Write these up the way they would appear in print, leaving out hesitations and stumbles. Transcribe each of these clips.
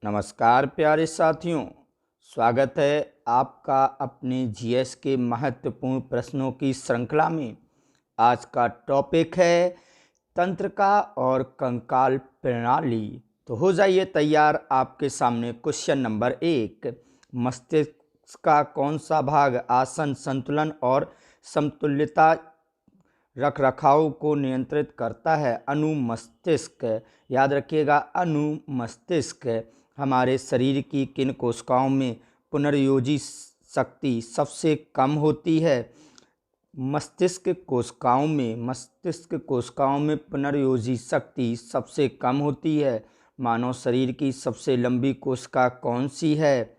नमस्कार प्यारे साथियों, स्वागत है आपका अपने जीएस के महत्वपूर्ण प्रश्नों की श्रृंखला में। आज का टॉपिक है तंत्रिका और कंकाल प्रणाली। तो हो जाइए तैयार। आपके सामने क्वेश्चन नंबर 1, मस्तिष्क का कौन सा भाग आसन संतुलन और समतुल्यता रखरखाव को नियंत्रित करता है? अनुमस्तिष्क। याद रखिएगा, अनुमस्तिष्क हमारे शरीर की किन कोशिकाओं में पुनर्योजी शक्ति सबसे कम होती है? मस्तिष्क कोशिकाओं में पुनर्योजी शक्ति सबसे कम होती है। मानव शरीर की सबसे लंबी कोशिका कौन सी है?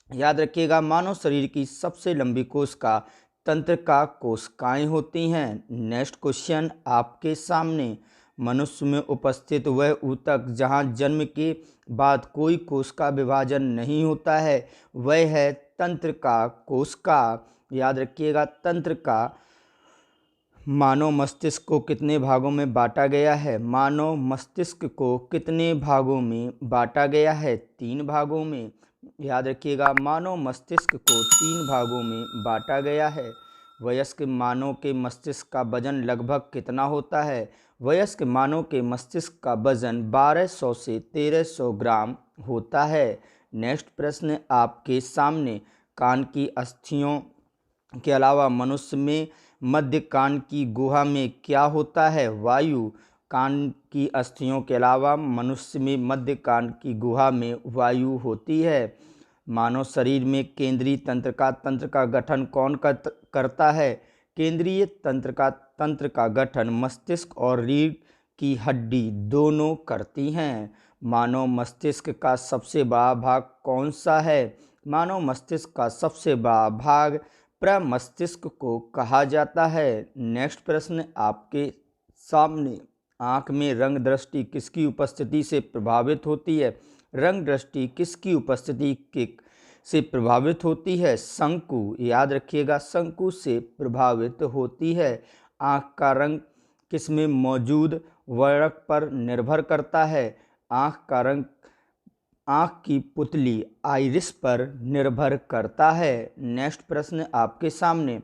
याद रखिएगा, मानव शरीर की सबसे लंबी कोशिका तंत्रिका कोशिकाएं होती हैं। नेक्स्ट क्वेश्चन आपके सामने, मनुष्य में उपस्थित वह ऊतक जहां जन्म के बाद कोई कोशिका विभाजन नहीं होता है, वह है तंत्रिका कोशिका। याद रखिएगा, तंत्रिका। मानव मस्तिष्क को कितने भागों में बांटा गया है? मानव मस्तिष्क को कितने भागों में बांटा गया है? 3 भागों में। याद रखिएगा, मानव मस्तिष्क को 3 भागों में बांटा गया है। वयस्क मानव के मस्तिष्क का वजन लगभग कितना होता है? वयस्क मानव के मस्तिष्क का वजन 1200 से 1300 ग्राम होता है। नेक्स्ट प्रश्न आपके सामने, कान की अस्थियों के अलावा मनुष्य में मध्य कान की गुहा में क्या होता है? वायु। कान की अस्थियों के अलावा मनुष्य में मध्य कान की गुहा में वायु होती है। मानव शरीर में केंद्रीय तंत्र का गठन कौन करता है? केंद्रीय तंत्र का गठन मस्तिष्क और रीढ़ की हड्डी दोनों करती हैं। मानव मस्तिष्क का सबसे बड़ा भाग कौन सा है? मानव मस्तिष्क का सबसे बड़ा भाग प्रमस्तिष्क को कहा जाता है। नेक्स्ट प्रश्न आपके सामने, आँख में रंग दृष्टि किसकी उपस्थिति से प्रभावित होती है? रंग दृष्टि किसकी उपस्थिति से प्रभावित होती है? शंकु। याद रखिएगा, शंकु से प्रभावित होती है। आँख का रंग किसमें मौजूद वर्णक पर निर्भर करता है? आँख का रंग आँख की पुतली आइरिस पर निर्भर करता है। नेक्स्ट प्रश्न आपके सामने,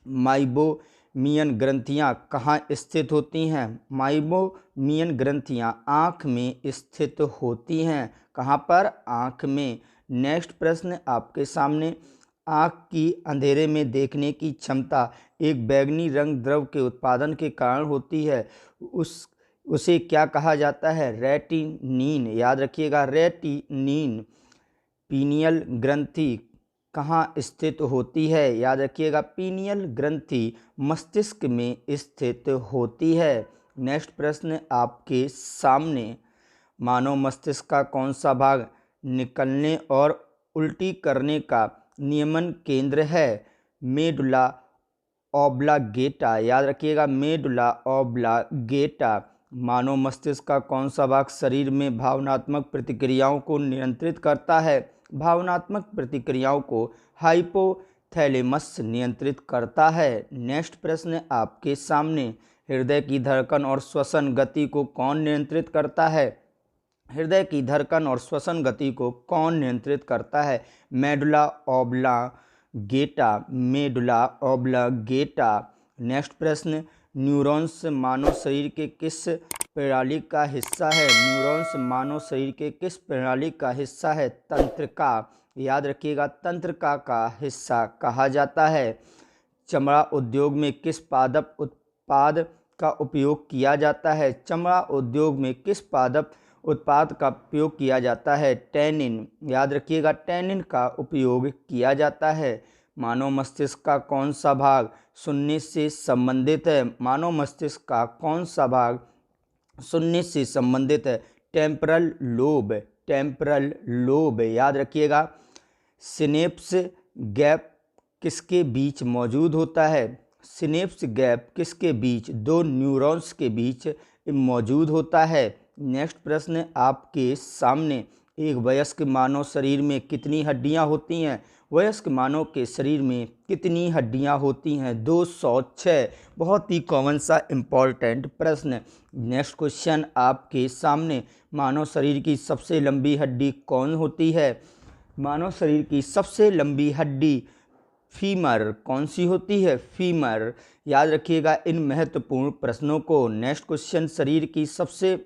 माइबोमियन ग्रंथियाँ कहाँ स्थित होती हैं? माइबोमियन ग्रंथियाँ आँख में स्थित होती हैं। कहाँ पर? आँख में। नेक्स्ट प्रश्न आपके सामने, आँख की अंधेरे में देखने की क्षमता एक बैंगनी रंग द्रव के उत्पादन के कारण होती है, उसे क्या कहा जाता है? रेटिनीन। याद रखिएगा, रेटिनीन। पीनियल ग्रंथि कहाँ स्थित होती है? याद रखिएगा, पीनियल ग्रंथि मस्तिष्क में स्थित होती है। नेक्स्ट प्रश्न आपके सामने, मानव मस्तिष्क का कौन सा भाग निकलने और उल्टी करने का नियमन केंद्र है? Medulla oblongata. याद रखिएगा, मेडुला ऑब्लांगेटा। मानव मस्तिष्क का कौन सा भाग शरीर में भावनात्मक प्रतिक्रियाओं को नियंत्रित करता है? भावनात्मक प्रतिक्रियाओं को हाइपोथैलेमस नियंत्रित करता है। नेक्स्ट प्रश्न आपके सामने, हृदय की धड़कन और श्वसन गति को कौन नियंत्रित करता है? हृदय की धड़कन और श्वसन गति को कौन नियंत्रित करता है? Medulla oblongata. Medulla oblongata. Next प्रश्न, न्यूरॉन्स मानव शरीर के किस प्रणाली का हिस्सा है? न्यूरॉन्स मानव शरीर के किस प्रणाली का हिस्सा है? तंत्रिका। याद रखिएगा, तंत्रिका का हिस्सा कहा जाता है। चमड़ा उद्योग में किस उत्पाद का उपयोग किया जाता है? चमड़ा उद्योग में किस उत्पाद का उपयोग किया जाता है? टैनिन। याद रखिएगा, टैनिन का उपयोग किया जाता है। मानव मस्तिष्क का कौन सा भाग सुनने से संबंधित है? मानव मस्तिष्क का कौन सा भाग सुनने से संबंधित है? Temporal lobe. Temporal lobe. याद रखिएगा, सिनेप्स गैप किसके बीच मौजूद होता है? सिनेप्स गैप किसके बीच? 2 न्यूरॉन्स के बीच मौजूद होता है। नेक्स्ट प्रश्न आपके सामने, एक वयस्क मानव शरीर में कितनी हड्डियां होती हैं? वयस्क मानव के शरीर में कितनी हड्डियां होती हैं? 206। बहुत ही कॉमन सा इम्पॉर्टेंट प्रश्न। नेक्स्ट क्वेश्चन आपके सामने, मानव शरीर की सबसे लंबी हड्डी कौन होती है? मानव शरीर की सबसे लंबी हड्डी फीमर कौन सी होती है? फीमर। याद रखिएगा इन महत्वपूर्ण प्रश्नों को। नेक्स्ट क्वेश्चन, शरीर की सबसे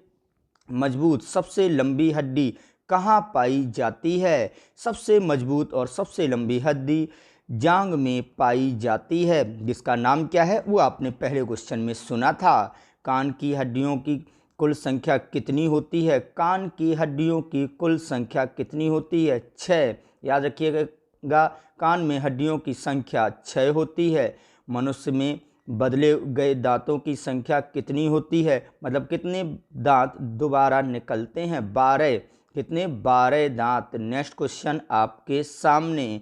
मजबूत सबसे लंबी हड्डी कहाँ पाई जाती है? सबसे मजबूत और सबसे लंबी हड्डी जांघ में पाई जाती है, जिसका नाम क्या है वो आपने पहले क्वेश्चन में सुना था। कान की हड्डियों की कुल संख्या कितनी होती है? कान की हड्डियों की कुल संख्या कितनी होती है? 6। याद रखिएगा कान में हड्डियों की संख्या 6 होती है। मनुष्य में बदले गए दांतों की संख्या कितनी होती है? मतलब कितने दांत दोबारा निकलते हैं? 12। कितने? 12 दांत। नेक्स्ट क्वेश्चन आपके सामने,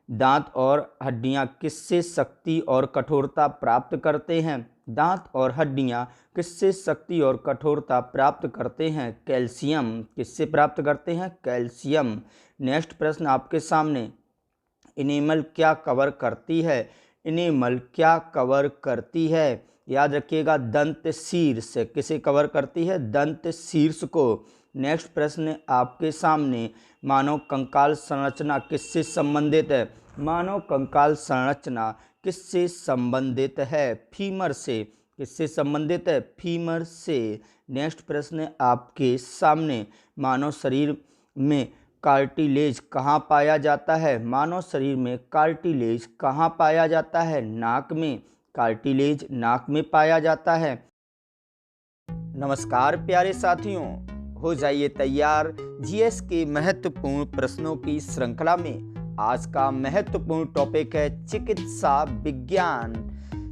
दांत और हड्डियां किससे शक्ति और कठोरता प्राप्त करते हैं? दांत और हड्डियां किससे शक्ति और कठोरता प्राप्त करते हैं? कैल्शियम। किससे प्राप्त करते हैं? कैल्शियम। नेक्स्ट प्रश्न आपके सामने, इनेमल क्या कवर करती है? इनेमल क्या कवर करती है? याद रखिएगा दंत शीर्ष। किसे कवर करती है? दंत शीर्ष को। नेक्स्ट प्रश्न आपके सामने, मानव कंकाल संरचना किससे संबंधित है? मानव कंकाल संरचना किससे संबंधित है? फीमर से। किससे संबंधित है? फीमर से। नेक्स्ट प्रश्न आपके सामने, मानव शरीर में कार्टिलेज कहाँ पाया जाता है? मानव शरीर में कार्टिलेज कहाँ पाया जाता है? नाक में। कार्टिलेज नाक में पाया जाता है। नमस्कार प्यारे साथियों, हो जाइए तैयार जीएस के महत्वपूर्ण प्रश्नों की श्रृंखला में। आज का महत्वपूर्ण टॉपिक है चिकित्सा विज्ञान,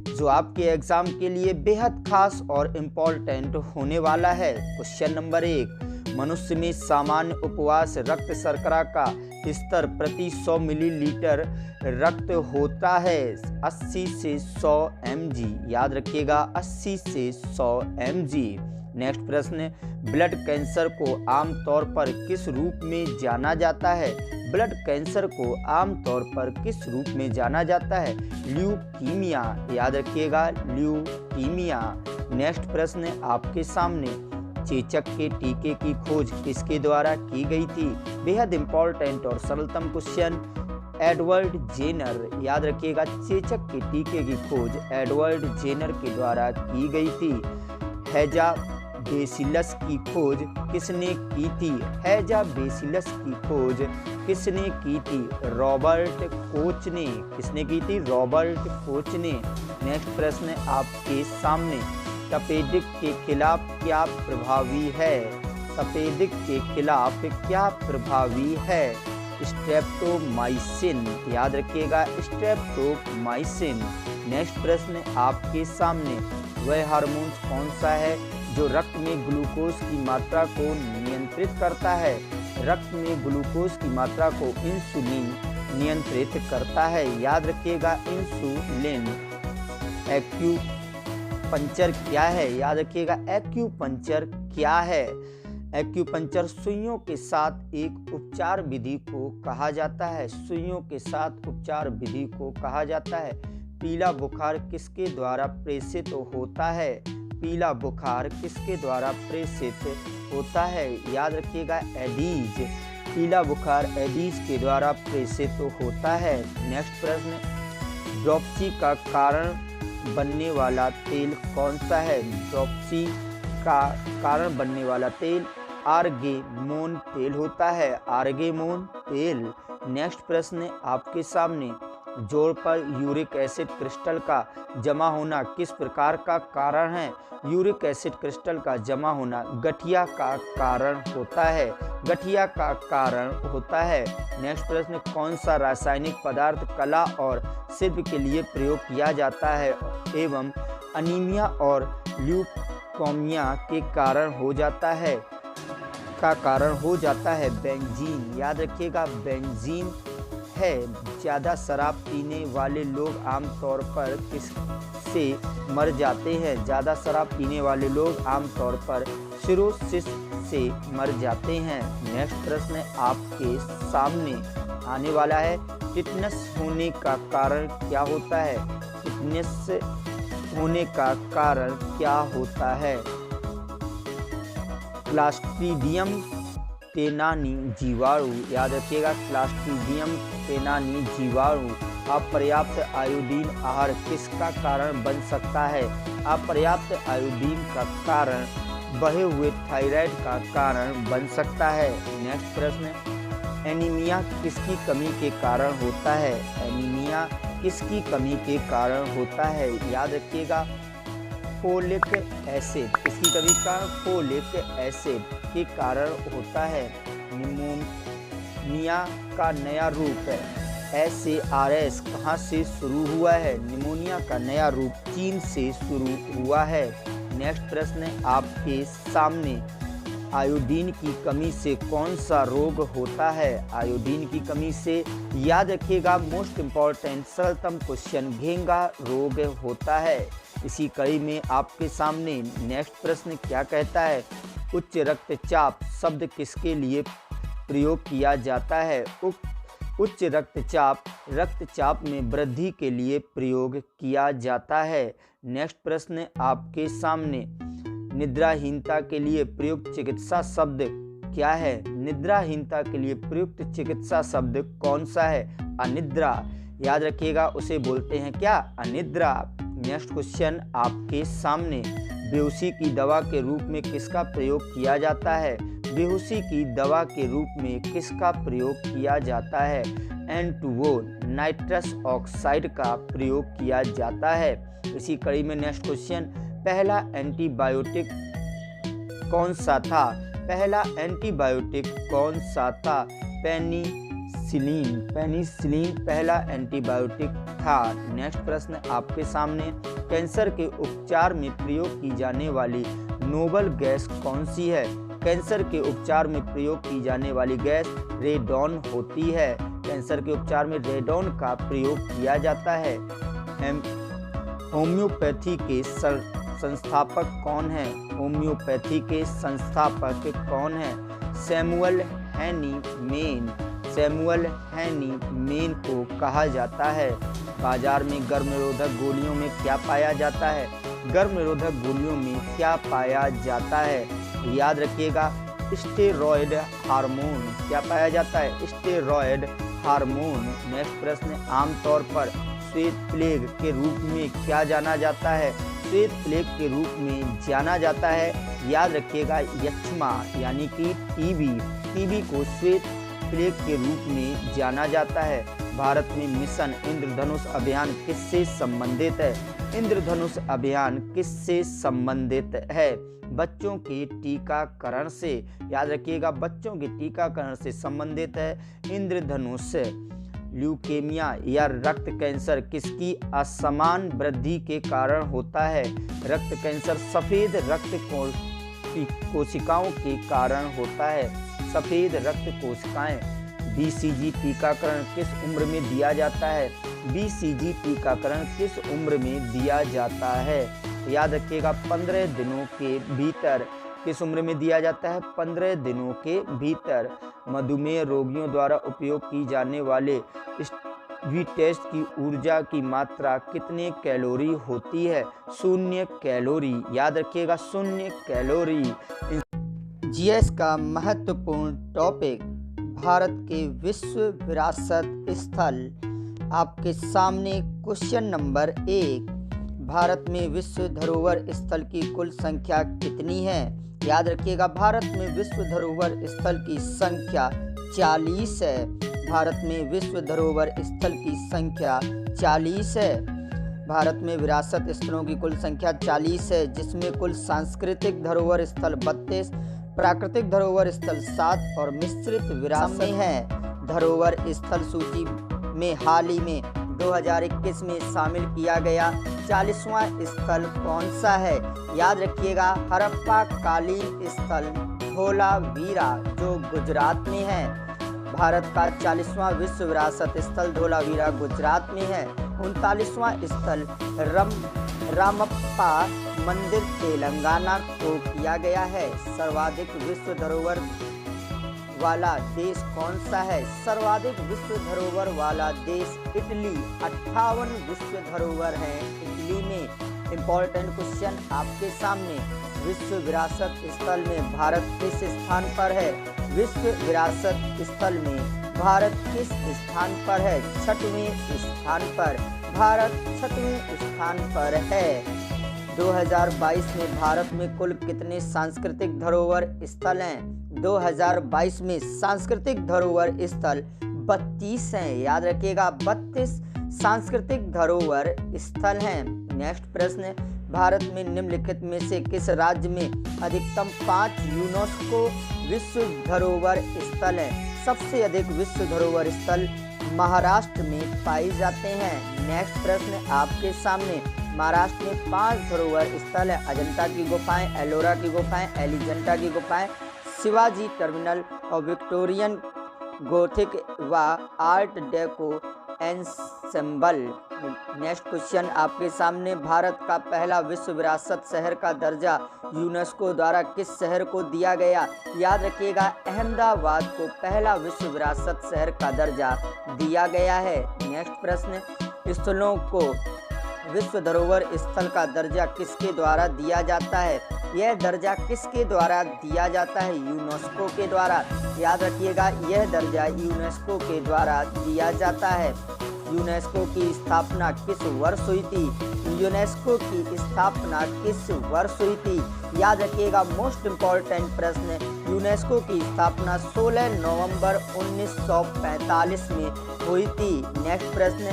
जो आपके एग्जाम के लिए बेहद खास और इम्पोर्टेंट होने वाला है। क्वेश्चन नंबर 1, मनुष्य में सामान्य उपवास रक्त शर्करा का स्तर प्रति 100 मिलीलीटर रक्त होता है 80 से 100 mg। याद रखिएगा 80 से 100 mg। नेक्स्ट प्रश्न, ब्लड कैंसर को आमतौर पर किस रूप में जाना जाता है? ब्लड कैंसर को आमतौर पर किस रूप में जाना जाता है? ल्यूकीमिया। याद रखिएगा ल्यूकीमिया। नेक्स्ट प्रश्न आपके सामने, चेचक के टीके की खोज किसके द्वारा की गई थी? बेहद इंपॉर्टेंट और सरलतम क्वेश्चन, एडवर्ड जेनर। याद रखिएगा चेचक के टीके की खोज एडवर्ड जेनर के द्वारा की गई थी। हैजा बेसिलस की खोज किसने की थी? हैजा बेसिलस की खोज किसने की थी? रॉबर्ट कोच ने। किसने की थी? रॉबर्ट कोच ने। नेक्स्ट प्रश्न आपके सामने, तपेदिक के खिलाफ क्या प्रभावी है? तपेदिक के खिलाफ क्या प्रभावी है? स्ट्रेप्टोमाइसिन। याद रखिएगा स्ट्रेप्टोमाइसिन। नेक्स्ट प्रश्न आपके सामने, वह हार्मोन कौन सा है जो रक्त में ग्लूकोज की मात्रा को नियंत्रित करता है? रक्त में ग्लूकोज की मात्रा को इंसुलिन नियंत्रित करता है। याद रखिएगा इंसुलिन। एक्यूपंक्चर क्या है? याद रखिएगा एक्यूपंक्चर क्या है? एक्यूपंक्चर सुइयों के साथ एक उपचार विधि को कहा जाता है। सुइयों के साथ उपचार विधि को कहा जाता है। पीला बुखार किसके द्वारा प्रेषित होता है? पीला बुखार किसके द्वारा प्रेषित होता है? याद रखिएगा एडीज। पीला बुखार एडीज के द्वारा प्रेषित होता है। नेक्स्ट प्रश्न, ड्रॉपसी का कारण बनने वाला तेल कौन सा है? ड्रॉपसी का कारण बनने वाला तेल आर्गेमोन तेल होता है। आर्गेमोन तेल। नेक्स्ट प्रश्न आपके सामने, जोड़ पर यूरिक एसिड क्रिस्टल का जमा होना किस प्रकार का कारण है? यूरिक एसिड क्रिस्टल का जमा होना गठिया का कारण होता है। गठिया का कारण होता है। नेक्स्ट प्रश्न, कौन सा रासायनिक पदार्थ कला और शिल्प के लिए प्रयोग किया जाता है एवं अनीमिया और ल्यूकोमिया के कारण हो जाता है? का कारण हो जाता है बेंजीन। याद रखिएगा बेंजीन है। ज़्यादा शराब पीने वाले लोग आमतौर पर किससे मर जाते हैं? ज़्यादा शराब पीने वाले लोग आमतौर पर सिरोसिस से मर जाते हैं। नेक्स्ट प्रश्न आपके सामने आने वाला है, टिटनस होने का कारण क्या होता है? टिटनस होने का कारण क्या होता है? क्लस्ट्रीडियम टेनानी जीवाणु, याद रखिएगा क्लस्ट्रीडियम टेनानी जीवाणु। अपर्याप्त आयोडीन आहार किसका कारण बन सकता है? अपर्याप्त आयोडीन का कारण बढ़े हुए थायराइड का कारण बन सकता है। नेक्स्ट प्रश्न, एनीमिया किसकी कमी के कारण होता है? एनीमिया किसकी कमी के कारण होता है? याद रखिएगा फोलिक एसिड, किसकी कमी का? फोलिक एसिड के कारण होता है। निमोनिया का नया रूप SARS कहाँ से शुरू हुआ है? निमोनिया का नया रूप चीन से शुरू हुआ है। नेक्स्ट प्रश्न आपके सामने, आयोडीन की कमी से कौन सा रोग होता है? आयोडीन की कमी से, याद रखिएगा मोस्ट इम्पॉर्टेंट सरलतम क्वेश्चन, घेंगा रोग होता है। इसी कड़ी में आपके सामने नेक्स्ट प्रश्न क्या कहता है? उच्च रक्तचाप शब्द किसके लिए प्रयोग किया जाता है? उच्च रक्तचाप में वृद्धि के लिए प्रयोग किया जाता है। नेक्स्ट प्रश्न आपके सामने, निद्राहीनता के लिए प्रयुक्त चिकित्सा शब्द क्या है? निद्राहीनता के लिए प्रयुक्त चिकित्सा शब्द कौन सा है? अनिद्रा, याद रखिएगा उसे बोलते हैं क्या? अनिद्रा। नेक्स्ट क्वेश्चन आपके सामने, बेहोशी की दवा के रूप में किसका प्रयोग किया जाता है? बेहोशी की दवा के रूप में किसका प्रयोग किया जाता है? N2O नाइट्रस ऑक्साइड का प्रयोग किया जाता है। इसी कड़ी में नेक्स्ट क्वेश्चन, पहला एंटीबायोटिक कौन सा था? पहला एंटीबायोटिक कौन सा था? पेनिसिलिन पहला एंटीबायोटिक था। नेक्स्ट प्रश्न आपके सामने, कैंसर के उपचार में प्रयोग की जाने वाली नोबल गैस कौन सी है? कैंसर के उपचार में प्रयोग की जाने वाली गैस रेडॉन होती है। कैंसर के उपचार में रेडॉन का प्रयोग किया जाता है। होम्योपैथी के संस्थापक कौन है? होम्योपैथी के संस्थापक कौन है? सैमुअल हैनीमैन को कहा जाता है। बाजार में गर्मनिरोधक गोलियों में क्या पाया जाता है? गर्मनिरोधक गोलियों में क्या पाया जाता है? याद रखिएगा स्टेरॉयड हार्मोन। क्या पाया जाता है? Steroid hormone. नेक्स्ट प्रश्न, आमतौर पर श्वेत प्लेग के रूप में क्या जाना जाता है? श्वेत प्लेग के रूप में जाना जाता है, याद रखिएगा यक्ष्मा यानी कि टीबी को श्वेत प्लेग के रूप में जाना जाता है। भारत में मिशन इंद्रधनुष अभियान किससे संबंधित है? इंद्रधनुष अभियान किससे संबंधित है? बच्चों के टीकाकरण से, याद रखिएगा बच्चों के टीकाकरण से संबंधित है इंद्रधनुष। ल्यूकेमिया या रक्त कैंसर किसकी असमान वृद्धि के कारण होता है? रक्त कैंसर सफेद रक्त कोशिकाओं के कारण होता है। सफेद रक्त कोशिकाएं। BCG टीकाकरण किस उम्र में दिया जाता है? BCG टीकाकरण किस उम्र में दिया जाता है? याद रखिएगा 15 दिनों के भीतर। किस उम्र में दिया जाता है? 15 दिनों के भीतर। मधुमेह रोगियों द्वारा उपयोग की जाने वाले टेस्ट की ऊर्जा की मात्रा कितने कैलोरी होती है? 0 कैलोरी। याद रखिएगा 0 कैलोरी। GS का महत्वपूर्ण टॉपिक, भारत के विश्व विरासत स्थल। आपके सामने क्वेश्चन नंबर 1, भारत में विश्व धरोहर स्थल की कुल संख्या कितनी है? याद रखिएगा भारत में विश्व धरोहर स्थल की संख्या 40 है। भारत में विश्व धरोहर स्थल की संख्या 40 है। भारत में विरासत स्थलों की कुल संख्या 40 है, जिसमें कुल सांस्कृतिक धरोहर स्थल 32, प्राकृतिक धरोहर स्थल 7 और मिश्रित विरासत में है। धरोहर स्थल सूची में हाल ही में 2021 में शामिल किया गया 40वां स्थल कौन सा है? याद रखिएगा हड़प्पा कालीन स्थल धोलावीरा जो गुजरात में है। भारत का 40वां विश्व विरासत स्थल धोलावीरा गुजरात में है। 39वां स्थल रामप्पा मंदिर तेलंगाना को किया गया है। सर्वाधिक विश्व धरोहर वाला देश कौन सा है? सर्वाधिक विश्व धरोहर वाला देश इटली, 58 विश्व धरोहर है इटली में। इम्पोर्टेंट क्वेश्चन आपके सामने, विश्व विरासत स्थल में भारत किस स्थान पर है? विश्व विरासत स्थल में भारत किस स्थान पर है? 6वें स्थान पर। भारत 6वें स्थान पर है। 2022 में भारत में कुल कितने सांस्कृतिक धरोहर स्थल हैं? 2022 में सांस्कृतिक धरोहर स्थल 32 हैं। याद रखिएगा, 32 सांस्कृतिक धरोहर स्थल हैं। नेक्स्ट प्रश्न, भारत में निम्नलिखित में से किस राज्य में अधिकतम 5 यूनेस्को विश्व धरोहर स्थल हैं? सबसे अधिक विश्व धरोहर स्थल महाराष्ट्र में पाए जाते हैं। नेक्स्ट प्रश्न आपके सामने, महाराष्ट्र में 5 धरोहर स्थल है। अजंता की गुफाएं, एलोरा की गुफाएं, एलिजेंटा की गुफाएं, शिवाजी टर्मिनल और विक्टोरियन गोथिक व art deco ensemble. Next question आपके सामने, भारत का पहला विश्व विरासत शहर का दर्जा यूनेस्को द्वारा किस शहर को दिया गया? याद रखिएगा, अहमदाबाद को पहला विश्व विरासत शहर का दर्जा दिया गया है। नेक्स्ट प्रश्न, स्थलों को विश्व धरोहर स्थल का दर्जा किसके द्वारा दिया जाता है? यह दर्जा किसके द्वारा दिया जाता है? यूनेस्को के द्वारा। याद रखिएगा, यह दर्जा यूनेस्को के द्वारा दिया जाता है। यूनेस्को की स्थापना किस वर्ष हुई थी? यूनेस्को की स्थापना किस वर्ष हुई थी? याद रखिएगा, मोस्ट इम्पॉर्टेंट प्रश्न, यूनेस्को की स्थापना 16 नवंबर 1945 में हुई थी। नेक्स्ट प्रश्न,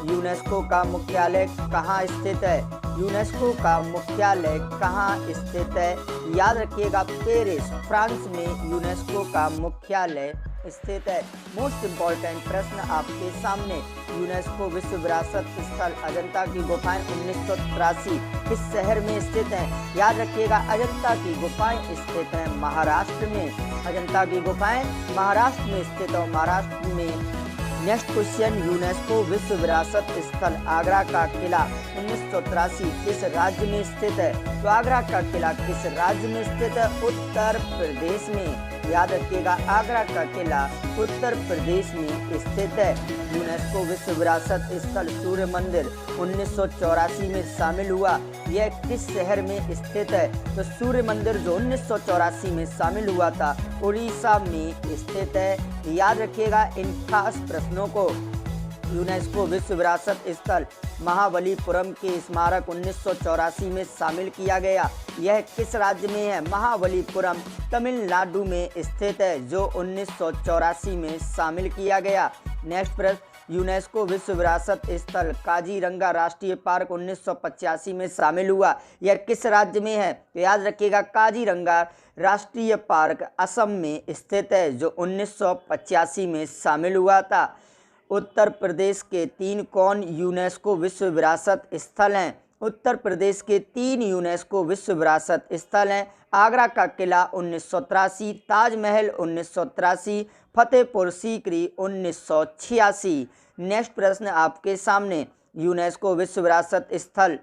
यूनेस्को का मुख्यालय कहाँ स्थित है? यूनेस्को का मुख्यालय कहाँ स्थित है? याद रखिएगा, पेरिस, फ्रांस में यूनेस्को का मुख्यालय स्थित है। मोस्ट इम्पॉर्टेंट प्रश्न आपके सामने, यूनेस्को विश्व विरासत स्थल अजंता की गुफाएं 1983 किस शहर में स्थित हैं? याद रखिएगा, अजंता की गुफाएं स्थित हैं महाराष्ट्र में। अजंता की गुफाएं महाराष्ट्र में स्थित और महाराष्ट्र में। नेक्स्ट क्वेश्चन, यूनेस्को विश्व विरासत स्थल आगरा का किला 1983 किस राज्य में स्थित है? तो आगरा का किला किस राज्य में स्थित है? उत्तर प्रदेश में। याद रखिएगा, आगरा का किला उत्तर प्रदेश में स्थित है। यूनेस्को विश्व विरासत स्थल सूर्य मंदिर 1984 में शामिल हुआ, यह किस शहर में स्थित है? तो सूर्य मंदिर जो 1984 में शामिल हुआ था, उड़ीसा में स्थित है। याद रखिएगा इन खास प्रश्नों को। यूनेस्को विश्व विरासत स्थल महाबलीपुरम के स्मारक 1984 में शामिल किया गया, यह किस राज्य में है? महाबलीपुरम तमिलनाडु में स्थित है, जो 1984 में शामिल किया गया। नेक्स्ट प्रश्न, यूनेस्को विश्व विरासत स्थल काजीरंगा राष्ट्रीय पार्क 1985 में शामिल हुआ, यह किस राज्य में है? तो याद रखिएगा, काजीरंगा राष्ट्रीय पार्क असम में स्थित है, जो 1985 में शामिल हुआ था। उत्तर प्रदेश के 3 कौन यूनेस्को विश्व विरासत स्थल हैं? उत्तर प्रदेश के 3 यूनेस्को विश्व विरासत स्थल हैं। आगरा का किला 1983, ताजमहल 1983, फतेहपुर सीकरी 1986। नेक्स्ट प्रश्न आपके सामने, यूनेस्को विश्व विरासत स्थल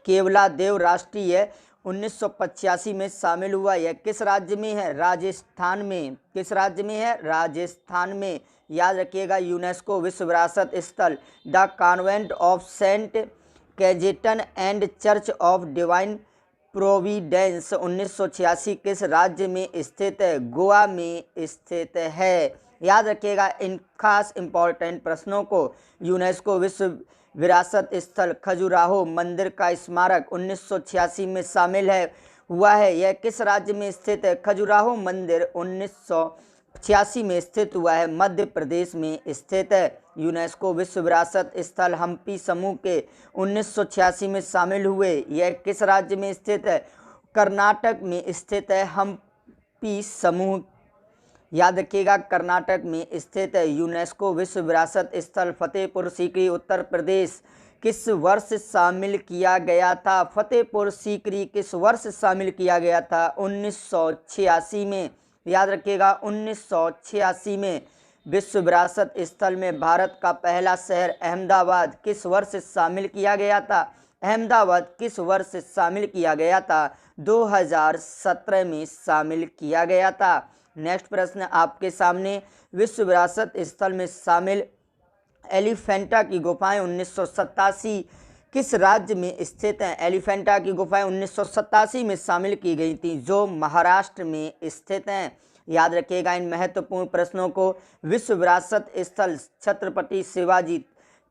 केवलादेव राष्ट्रीय 1985 में शामिल हुआ, यह किस राज्य में है? राजस्थान में। किस राज्य में है? राजस्थान में। याद रखिएगा, यूनेस्को विश्व विरासत स्थल the convent of Saint Cajetan and church of divine providence 1986 किस राज्य में स्थित है? गोवा में स्थित है। याद रखिएगा इन खास इंपॉर्टेंट प्रश्नों को। यूनेस्को विश्व विरासत स्थल खजुराहो मंदिर का स्मारक 1986 में शामिल हुआ है, यह किस राज्य में स्थित है? खजुराहो मंदिर 1986 में स्थित हुआ है, मध्य प्रदेश में स्थित है। यूनेस्को विश्व विरासत स्थल हम्पी समूह के 1986 में शामिल हुए, यह किस राज्य में स्थित है? कर्नाटक में स्थित है हम्पी समूह। याद रखिएगा, कर्नाटक में स्थित है। यूनेस्को विश्व विरासत स्थल फतेहपुर सीकरी उत्तर प्रदेश किस वर्ष शामिल किया गया था? फतेहपुर सीकरी किस वर्ष शामिल किया गया था? 1986 में। याद रखिएगा 1986 में। विश्व विरासत स्थल में भारत का पहला शहर अहमदाबाद किस वर्ष शामिल किया गया था? अहमदाबाद किस वर्ष शामिल किया गया था? 2017 में शामिल किया गया था। नेक्स्ट प्रश्न आपके सामने, विश्व विरासत स्थल में शामिल एलिफेंटा की गुफाएं 1987 किस राज्य में स्थित हैं? एलिफेंटा की गुफाएं 1987 में शामिल की गई थी, जो महाराष्ट्र में स्थित हैं। याद रखिएगा इन महत्वपूर्ण प्रश्नों को। विश्व विरासत स्थल छत्रपति शिवाजी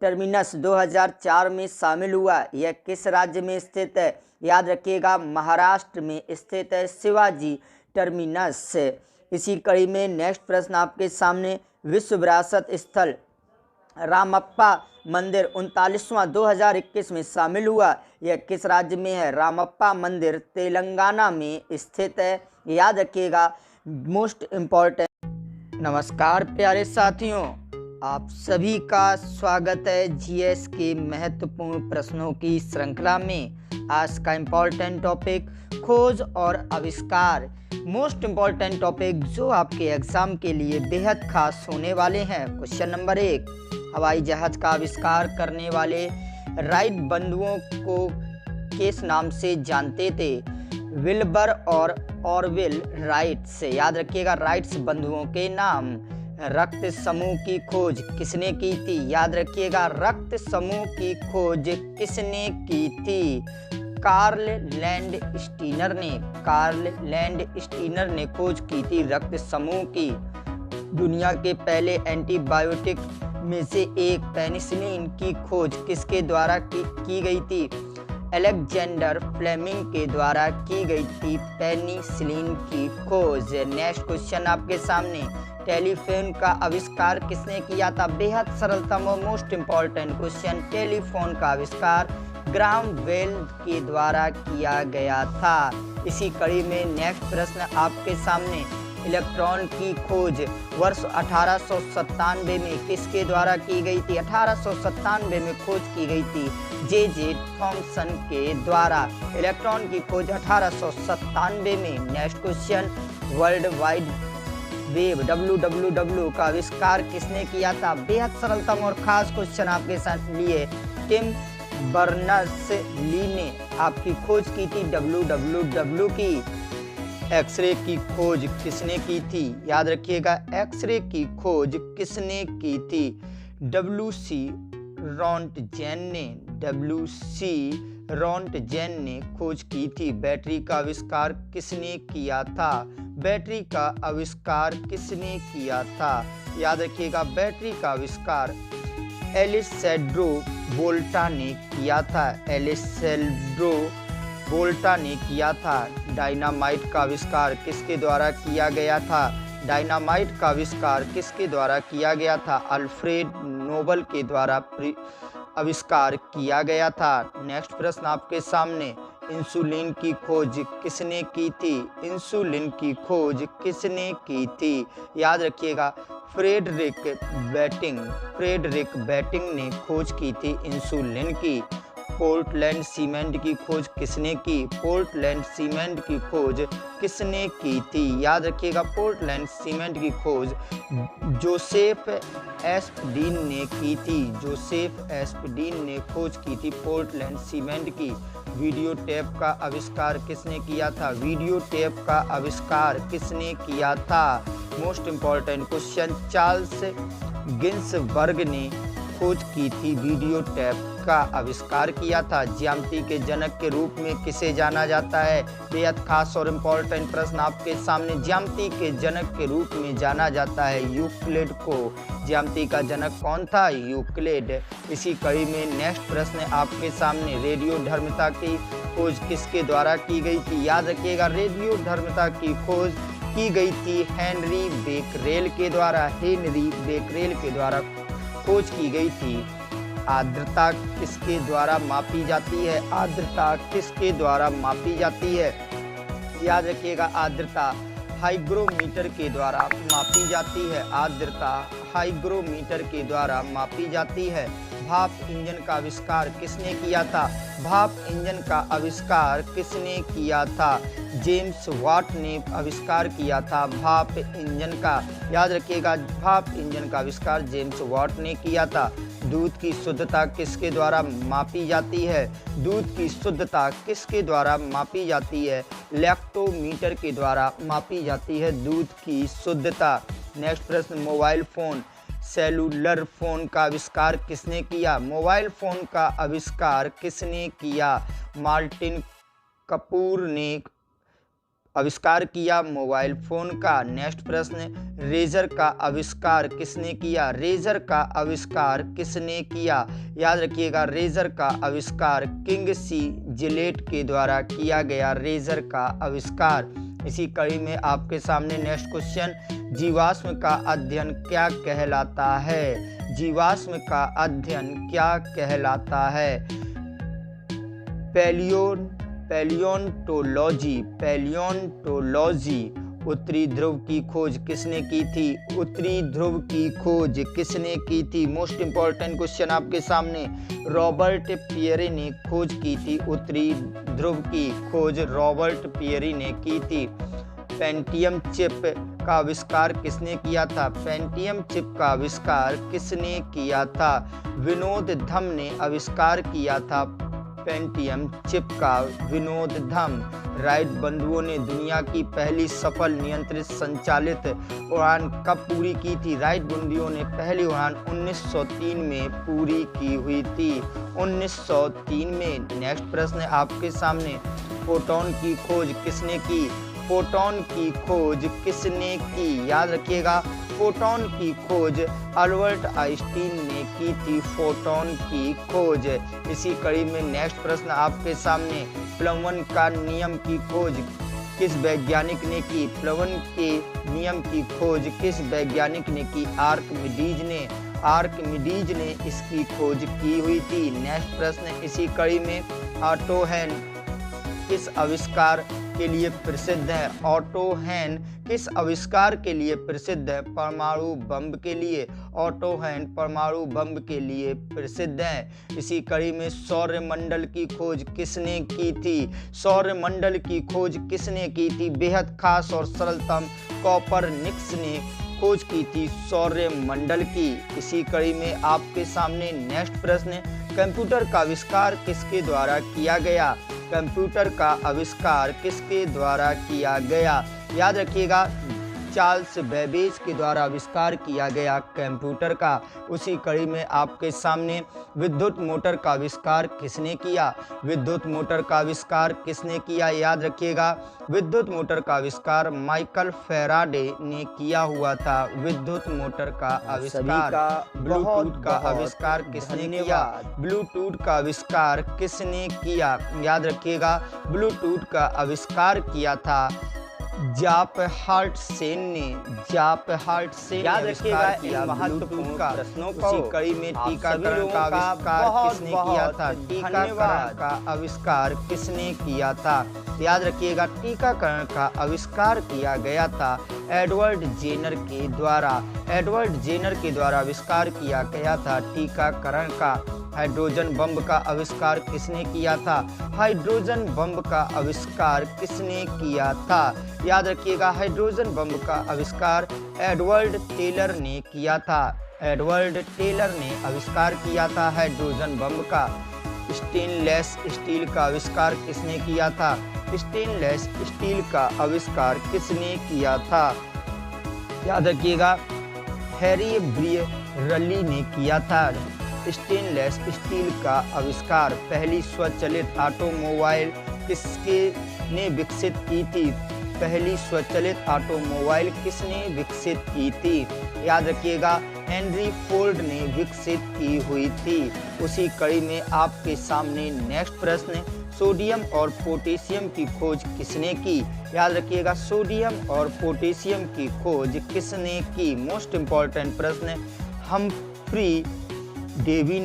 टर्मिनस 2004 में शामिल हुआ, यह किस राज्य में स्थित है? याद रखिएगा महाराष्ट्र में स्थित है शिवाजी टर्मिनस। इसी कड़ी में नेक्स्ट प्रश्न आपके सामने, विश्व विरासत स्थल रामप्पा मंदिर 39वां 2021 में शामिल हुआ, यह किस राज्य में है? रामप्पा मंदिर तेलंगाना में स्थित है। याद रखिएगा मोस्ट इम्पॉर्टेंट। नमस्कार प्यारे साथियों, आप सभी का स्वागत है जीएस के महत्वपूर्ण प्रश्नों की श्रृंखला में। आज का इम्पॉर्टेंट टॉपिक खोज और आविष्कार, मोस्ट इम्पॉर्टेंट टॉपिक जो आपके एग्जाम के लिए बेहद खास होने वाले हैं। क्वेश्चन नंबर 1, हवाई जहाज का आविष्कार करने वाले राइट बंधुओं को किस नाम से जानते थे? विल्बर और ऑरविल राइट से। याद रखिएगा राइट्स बंधुओं के नाम। रक्त समूह की खोज किसने की थी? याद रखिएगा रक्त समूह की खोज किसने की थी? कार्ल लैंड स्टीनर ने खोज की थी रक्त समूह की। दुनिया के पहले एंटीबायोटिक में से एक पेनिसिलिन की खोज किसके द्वारा की गई थी? अलेक्जेंडर फ्लेमिंग के द्वारा की गई थी पेनिसिलिन की खोज। नेक्स्ट क्वेश्चन आपके सामने, टेलीफोन का आविष्कार किसने किया था? बेहद सरलतम और मोस्ट इम्पॉर्टेंट क्वेश्चन, टेलीफोन का आविष्कार ग्राहम बेल के द्वारा किया गया था। इसी कड़ी में नेक्स्ट प्रश्न आपके सामने, इलेक्ट्रॉन की खोज वर्ष 1897 में किसके द्वारा की गई थी? 1897 में खोज की गई थी जे थॉमसन के द्वारा। इलेक्ट्रॉन की खोज 1897 में। Next question, world wide web WWW का आविष्कार किसने किया था? बेहद सरलतम और खास क्वेश्चन आपके साथ लिए टिम बर्नर्स ली ने आपकी खोज की थी WWW की। एक्सरे की खोज किसने की थी? याद रखिएगा एक्सरे की खोज किसने की थी? WC रोंटगेन ने खोज की थी। बैटरी का आविष्कार किसने किया था? बैटरी का आविष्कार किसने किया था? याद रखिएगा बैटरी का आविष्कार एलिसेड्रो वोल्टा ने किया था। वोल्टा ने किया था। डायनामाइट का आविष्कार किसके द्वारा किया गया था? डायनामाइट का आविष्कार किसके द्वारा किया गया था? अल्फ्रेड नोबल के द्वारा आविष्कार किया गया था। नेक्स्ट प्रश्न आपके सामने, इंसुलिन की खोज किसने की थी? इंसुलिन की खोज किसने की थी? याद रखिएगा फ्रेडरिक बेटिंग ने खोज की थी इंसुलिन की। पोर्टलैंड सीमेंट की खोज किसने की? पोर्टलैंड सीमेंट की खोज किसने की थी? याद रखिएगा पोर्टलैंड सीमेंट की खोज जोसेफ एस्पडीन ने की थी। जोसेफ एस्पडीन ने खोज की थी पोर्टलैंड सीमेंट की। वीडियो टेप का आविष्कार किसने किया था? वीडियो टेप का आविष्कार किसने किया था? Most important question, Charles Ginsberg ने खोज की थी वीडियो टेप का आविष्कार किया था। ज्यामिति के जनक के रूप में किसे जाना जाता है? बेहद खास और इम्पोर्टेंट प्रश्न आपके सामने, ज्यामिति के जनक के रूप में जाना जाता है यूक्लिड को। ज्यामिति का जनक कौन था? यूक्लिड। इसी कड़ी में नेक्स्ट प्रश्न आपके सामने, रेडियोधर्मिता की खोज किसके द्वारा की गई थी? याद रखिएगा रेडियोधर्मिता की खोज की गई थी हेनरी बेकरेल के द्वारा खोज की गई थी। आर्द्रता किसके द्वारा मापी जाती है? आर्द्रता किसके द्वारा मापी जाती है? याद रखिएगा आर्द्रता हाइग्रोमीटर के द्वारा मापी जाती है। आर्द्रता हाइग्रोमीटर के द्वारा मापी जाती है। भाप इंजन का आविष्कार किसने किया था? भाप इंजन का आविष्कार किसने किया था? जेम्स वाट ने आविष्कार किया था भाप इंजन का। याद रखिएगा भाप इंजन का आविष्कार जेम्स वाट ने किया था। दूध की शुद्धता किसके द्वारा मापी जाती है? दूध की शुद्धता किसके द्वारा मापी जाती है? लैक्टोमीटर के द्वारा मापी जाती है दूध की शुद्धता। नेक्स्ट प्रश्न, मोबाइल फ़ोन सेलुलर फ़ोन का आविष्कार किसने किया? मोबाइल फ़ोन का आविष्कार किसने किया? मार्टिन कपूर ने आविष्कार किया मोबाइल फ़ोन का। नेक्स्ट प्रश्न, रेजर का आविष्कार किसने किया? रेजर का आविष्कार किसने किया? याद रखिएगा, रेजर का आविष्कार किंग सी जिलेट के द्वारा किया गया रेजर का आविष्कार। इसी कड़ी में आपके सामने नेक्स्ट क्वेश्चन, जीवाश्म का अध्ययन क्या कहलाता है? जीवाश्म का अध्ययन क्या कहलाता है? पैलियोंटोलॉजी। उत्तरी ध्रुव की खोज किसने की थी? उत्तरी ध्रुव की खोज किसने की थी? मोस्ट इंपॉर्टेंट क्वेश्चन आपके सामने, रॉबर्ट पियरे ने खोज की थी। उत्तरी ध्रुव की खोज रॉबर्ट पियरे ने की थी। पेंटियम चिप का आविष्कार किसने किया था? पेंटियम चिप का आविष्कार किसने किया था? विनोद धम ने आविष्कार किया था पेंटियम चिप का, विनोद धम। राइट बंधुओं ने दुनिया की पहली सफल नियंत्रित संचालित उड़ान कब पूरी की थी? राइट बंधुओं ने पहली उड़ान 1903 में पूरी की हुई थी, 1903 में। नेक्स्ट प्रश्न आपके सामने, फोटोन की खोज किसने की? फोटोन की खोज किसने की? याद रखिएगा, फोटोन की खोज अल्बर्ट आइंस्टीन ने की थी, फोटोन की खोज। इसी कड़ी में नेक्स्ट प्रश्न आपके सामने, प्लवन का नियम की खोज किस वैज्ञानिक ने की? प्लवन के नियम की खोज किस वैज्ञानिक ने की? आर्किमिडीज ने इसकी खोज की हुई थी। नेक्स्ट प्रश्न इसी कड़ी में, ऑटो हैन किस आविष्कार के लिए प्रसिद्ध है? ऑटो हैन किस आविष्कार के लिए प्रसिद्ध है? परमाणु बम के लिए। ऑटो हैन परमाणु बम के लिए प्रसिद्ध है। इसी कड़ी में, सौरमंडल की खोज किसने की थी? सौरमंडल की खोज किसने की थी? बेहद खास और सरलतम कोपरनिकस ने खोज की थी सौरमंडल की। इसी कड़ी में आपके सामने नेक्स्ट प्रश्न, कंप्यूटर का आविष्कार किसके द्वारा किया गया? कंप्यूटर का आविष्कार किसके द्वारा किया गया? याद रखिएगा, चार्ल्स बेबेज के द्वारा आविष्कार किया गया कंप्यूटर का। उसी कड़ी में आपके सामने, विद्युत मोटर का आविष्कार किसने किया? विद्युत मोटर का आविष्कार किसने किया? याद रखिएगा, विद्युत मोटर का आविष्कार माइकल फैराडे ने किया हुआ था। विद्युत मोटर का आविष्कार। ब्लूटूथ का आविष्कार किसने किया? ब्लूटूथ का आविष्कार किसने किया? याद रखिएगा, ब्लूटूथ का आविष्कार किया था जाप हार्ट सेन ने। याद रखिएगा, महत्वपूर्ण प्रश्नों को। उसी कड़ी में टीकाकरण का आविष्कार किसने किया था? टीकाकरण का आविष्कार किसने किया था? याद रखिएगा, टीकाकरण का आविष्कार किया गया था एडवर्ड जेनर के द्वारा। एडवर्ड जेनर के द्वारा आविष्कार किया गया था टीकाकरण का। हाइड्रोजन बम का आविष्कार किसने किया था? हाइड्रोजन बम का आविष्कार किसने किया था? याद रखिएगा, हाइड्रोजन बम का आविष्कार एडवर्ड टेलर ने किया था। एडवर्ड टेलर ने आविष्कार किया था हाइड्रोजन बम का। स्टेनलेस स्टील का आविष्कार किसने किया था? स्टेनलेस स्टील का आविष्कार किसने किया था? याद रखिएगा, हैरी ब्रियरली ने किया था स्टेनलेस स्टील का आविष्कार। पहली स्वचालित ऑटोमोबाइल किसके ने विकसित की थी? पहली स्वचालित ऑटोमोबाइल किसने विकसित की थी? याद रखिएगा, हेनरी फोर्ड ने विकसित की हुई थी। उसी कड़ी में आपके सामने नेक्स्ट प्रश्न, सोडियम और पोटेशियम की खोज किसने की? याद रखिएगा, सोडियम और पोटेशियम की खोज किसने की? मोस्ट इंपॉर्टेंट प्रश्न, हम्फ्री डेवी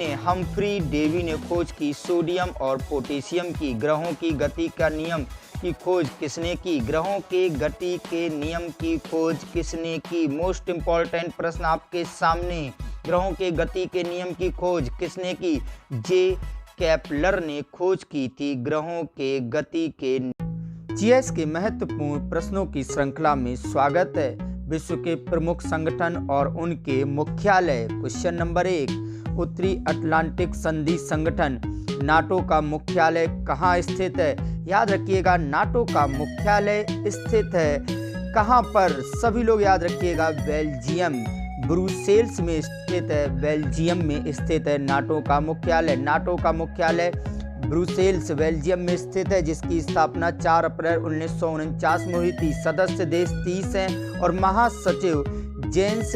ने खोज की सोडियम और पोटेशियम की। ग्रहों की गति का नियम की खोज किसने की? ग्रहों के गति के नियम की खोज किसने की? मोस्ट इंपॉर्टेंट प्रश्न आपके सामने, ग्रहों के गति के नियम की खोज किसने की? जे केपलर ने खोज की थी ग्रहों के गति के। जीएस के महत्वपूर्ण प्रश्नों की श्रृंखला में स्वागत है। विश्व के प्रमुख संगठन और उनके मुख्यालय। क्वेश्चन नंबर 1, उत्तरी अटलांटिक संधि संगठन नाटो का मुख्यालय कहाँ स्थित है? याद रखिएगा, नाटो का मुख्यालय स्थित है कहाँ पर? सभी लोग याद रखिएगा, बेल्जियम, ब्रुसेल्स में स्थित है। बेल्जियम में स्थित है नाटो का मुख्यालय। नाटो का मुख्यालय ब्रुसेल्स, बेल्जियम में स्थित है, जिसकी स्थापना 4 अप्रैल 1949 में हुई थी। सदस्य देश 30 हैं और महासचिव जेंस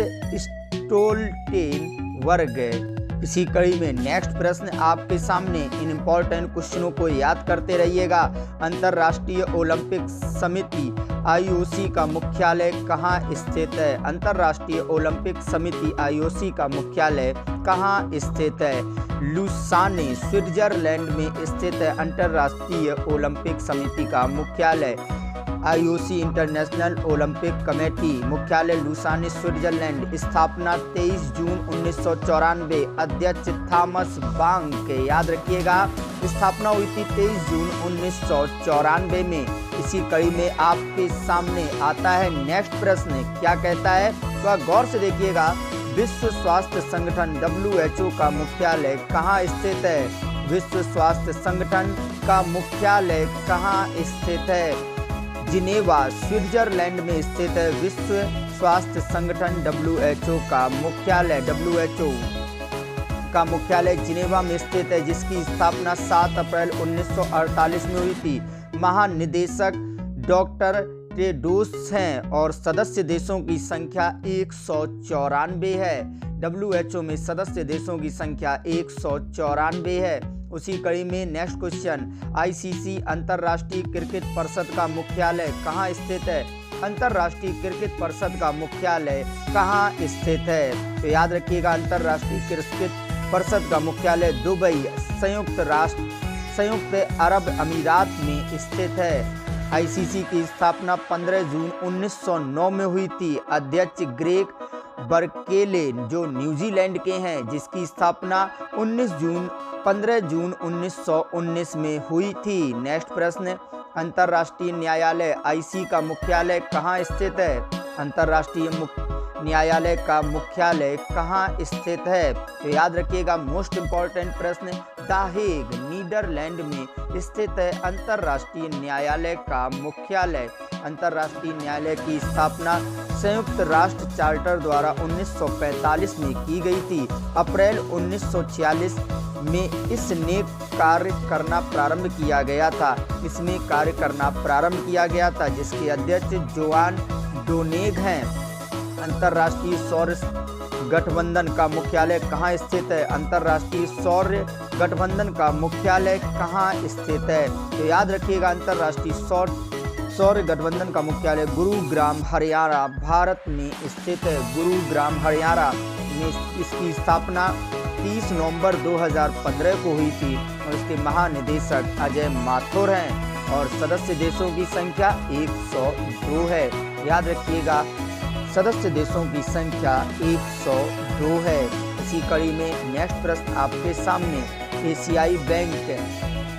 स्टोल्टेनबर्ग है। इसी कड़ी में नेक्स्ट प्रश्न आपके सामने। इन इम्पोर्टेंट क्वेश्चनों को याद करते रहिएगा। अंतर्राष्ट्रीय ओलंपिक समिति IOC का मुख्यालय कहाँ स्थित है? अंतर्राष्ट्रीय ओलंपिक समिति IOC का मुख्यालय कहाँ स्थित है? लुसाने, स्विट्जरलैंड में स्थित है अंतर्राष्ट्रीय ओलंपिक समिति का मुख्यालय। IOC इंटरनेशनल ओलंपिक कमेटी मुख्यालय लुसाने, स्विट्जरलैंड। स्थापना 23 जून 1994। अध्यक्ष थॉमस बांक। याद रखिएगा, स्थापना हुई थी 23 जून 1994 में। इसी कड़ी में आपके सामने आता है नेक्स्ट प्रश्न। क्या कहता है? तो गौर से देखिएगा, विश्व स्वास्थ्य संगठन WHO का मुख्यालय कहाँ स्थित है? विश्व स्वास्थ्य संगठन का मुख्यालय कहाँ स्थित है? जिनेवा, स्विट्जरलैंड में स्थित है विश्व स्वास्थ्य संगठन WHO का मुख्यालय। WHO का मुख्यालय जिनेवा में स्थित है, जिसकी स्थापना 7 अप्रैल 1948 में हुई थी। महानिदेशक डॉक्टर टेड्रोस हैं और सदस्य देशों की संख्या 194 है। WHO में सदस्य देशों की संख्या 194 है। उसी कड़ी में नेक्स्ट क्वेश्चन, ICC अंतर्राष्ट्रीय क्रिकेट परिषद का मुख्यालय कहाँ स्थित है? अंतर्राष्ट्रीय क्रिकेट परिषद का मुख्यालय कहाँ स्थित है? तो याद रखिएगा, अंतर्राष्ट्रीय क्रिकेट परिषद का मुख्यालय दुबई, संयुक्त अरब अमीरात में स्थित है। ICC की स्थापना 15 जून 1909 में हुई थी। अध्यक्ष ग्रेग बर्केले, जो न्यूजीलैंड के हैं, जिसकी स्थापना 15 जून 1919 में हुई थी। नेक्स्ट प्रश्न, अंतर्राष्ट्रीय न्यायालय IC का मुख्यालय कहाँ स्थित है? अंतर्राष्ट्रीय न्यायालय का मुख्यालय कहाँ स्थित है? तो याद रखिएगा, मोस्ट इंपॉर्टेंट प्रश्न, द हेग, नीदरलैंड में स्थित है अंतर्राष्ट्रीय न्यायालय का मुख्यालय। अंतर्राष्ट्रीय न्यायालय की स्थापना संयुक्त राष्ट्र चार्टर द्वारा 1945 में की गई थी। अप्रैल 1946 में इसने कार्य करना प्रारंभ किया गया था। जिसके अध्यक्ष जोआन डोनेग हैं। अंतर्राष्ट्रीय सौर गठबंधन का मुख्यालय कहाँ स्थित है? अंतर्राष्ट्रीय सौर गठबंधन का मुख्यालय कहाँ स्थित है? तो याद रखिएगा, अंतर्राष्ट्रीय सौर गठबंधन का मुख्यालय गुरुग्राम, हरियाणा, भारत में स्थित है। गुरुग्राम, हरियाणा में इसकी स्थापना 30 नवंबर 2015 को हुई थी और इसके महानिदेशक अजय माथुर हैं और सदस्य देशों की संख्या 102 है। याद रखिएगा, सदस्य देशों की संख्या 102 है। इसी कड़ी में नेक्स्ट प्रश्न आपके सामने,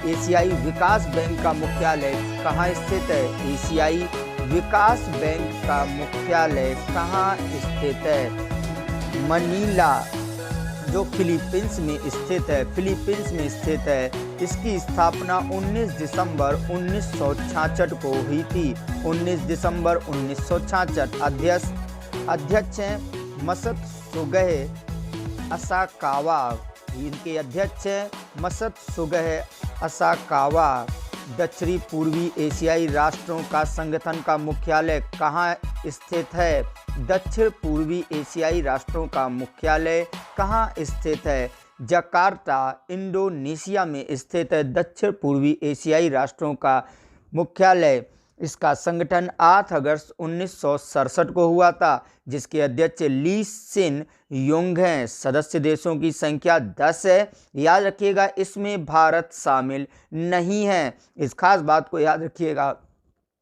एशियाई विकास बैंक का मुख्यालय कहाँ स्थित है? एशियाई विकास बैंक का मुख्यालय कहाँ स्थित है? मनीला, जो फिलीपींस में स्थित है। इसकी स्थापना 19 दिसंबर 1966 को हुई थी। 19 दिसंबर 1966। अध्यक्ष हैं मत्सुगुह असाकावा। इनके अध्यक्ष हैं मत्सुगुह असाकावा। दक्षिणी पूर्वी एशियाई राष्ट्रों का संगठन का मुख्यालय कहाँ स्थित है? दक्षिण पूर्वी एशियाई राष्ट्रों का मुख्यालय कहाँ स्थित है? जकार्ता, इंडोनेशिया में स्थित है दक्षिण पूर्वी एशियाई राष्ट्रों का मुख्यालय। इसका संगठन 8 अगस्त 1967 को हुआ था, जिसके अध्यक्ष ली सिन योंग हैं। सदस्य देशों की संख्या 10 है। याद रखिएगा, इसमें भारत शामिल नहीं है। इस खास बात को याद रखिएगा,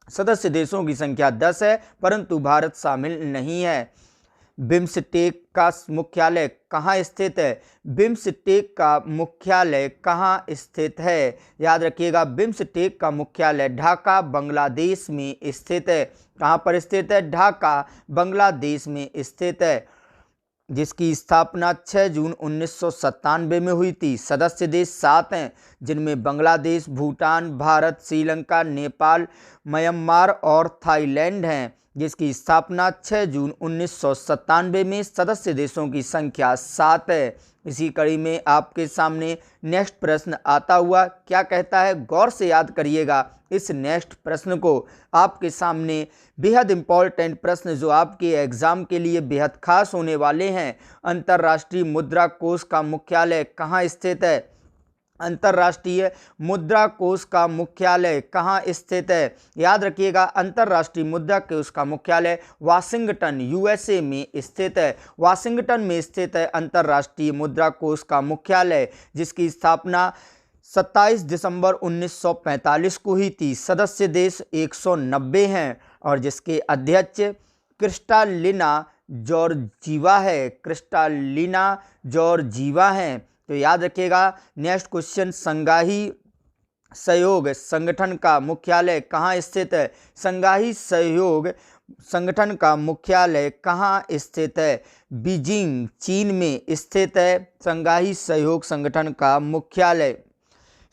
सदस्य देशों की संख्या 10 है परंतु भारत शामिल नहीं है। बिम्सटेक का मुख्यालय कहाँ स्थित है? बिम्सटेक का मुख्यालय कहाँ स्थित है? याद रखिएगा, बिम्सटेक का मुख्यालय ढाका बांग्लादेश में स्थित है। कहाँ पर स्थित है? ढाका बांग्लादेश में स्थित है, जिसकी स्थापना 6 जून 1997 में हुई थी। सदस्य देश 7 हैं, जिनमें बांग्लादेश, भूटान, भारत, श्रीलंका, नेपाल, म्यांमार और थाईलैंड हैं, जिसकी स्थापना 6 जून 1997 में। सदस्य देशों की संख्या 7 है। इसी कड़ी में आपके सामने नेक्स्ट प्रश्न आता हुआ क्या कहता है, गौर से याद करिएगा इस नेक्स्ट प्रश्न को। आपके सामने बेहद इंपॉर्टेंट प्रश्न जो आपके एग्जाम के लिए बेहद खास होने वाले हैं। अंतर्राष्ट्रीय मुद्रा कोष का मुख्यालय कहाँ स्थित है? अंतर्राष्ट्रीय मुद्रा कोष का मुख्यालय कहाँ स्थित है? याद रखिएगा, अंतर्राष्ट्रीय मुद्रा कोष का मुख्यालय वाशिंगटन यूएसए में स्थित है। वाशिंगटन में स्थित है अंतर्राष्ट्रीय मुद्रा कोष का मुख्यालय, जिसकी स्थापना 27 दिसंबर 1945 को हुई थी। सदस्य देश 190 हैं और जिसके अध्यक्ष क्रिस्टालिना जॉर्जीवा है। क्रिस्टालिना जॉर्जीवा हैं। तो याद रखिएगा, नेक्स्ट क्वेश्चन, संघाई सहयोग संगठन का मुख्यालय कहाँ स्थित है? संघाई सहयोग संगठन का मुख्यालय कहाँ स्थित है? बीजिंग चीन में स्थित है संघाई सहयोग संगठन का मुख्यालय।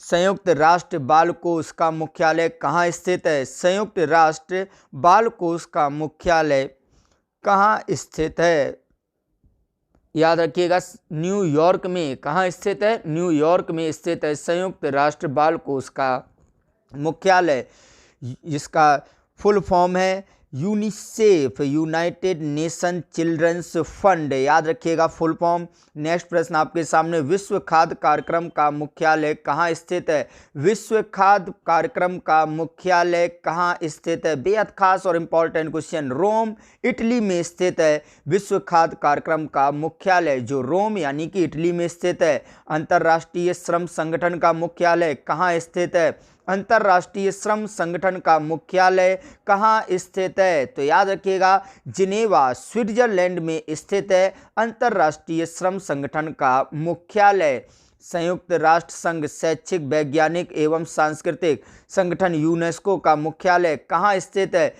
संयुक्त राष्ट्र बाल कोष का मुख्यालय कहाँ स्थित है? संयुक्त राष्ट्र बाल कोष का मुख्यालय कहाँ स्थित है? याद रखिएगा, न्यूयॉर्क में। कहाँ स्थित है? न्यूयॉर्क में स्थित है संयुक्त राष्ट्र बाल कोष का मुख्यालय, जिसका फुल फॉर्म है UNICEF, United Nation children's fund. याद रखिएगा फुल फॉर्म। नेक्स्ट प्रश्न आपके सामने, विश्व खाद्य कार्यक्रम का मुख्यालय कहाँ स्थित है? विश्व खाद्य कार्यक्रम का मुख्यालय कहाँ स्थित है? बेहद खास और इम्पॉर्टेंट क्वेश्चन। रोम इटली में स्थित है विश्व खाद्य कार्यक्रम का मुख्यालय, जो रोम यानी कि इटली में स्थित है। अंतर्राष्ट्रीय श्रम संगठन का मुख्यालय कहाँ स्थित है? अंतर्राष्ट्रीय श्रम संगठन का मुख्यालय कहाँ स्थित है? तो याद रखिएगा, जिनेवा स्विट्जरलैंड में स्थित है अंतर्राष्ट्रीय श्रम संगठन का मुख्यालय। संयुक्त राष्ट्र संघ शैक्षिक, वैज्ञानिक एवं सांस्कृतिक संगठन यूनेस्को का मुख्यालय कहाँ स्थित है?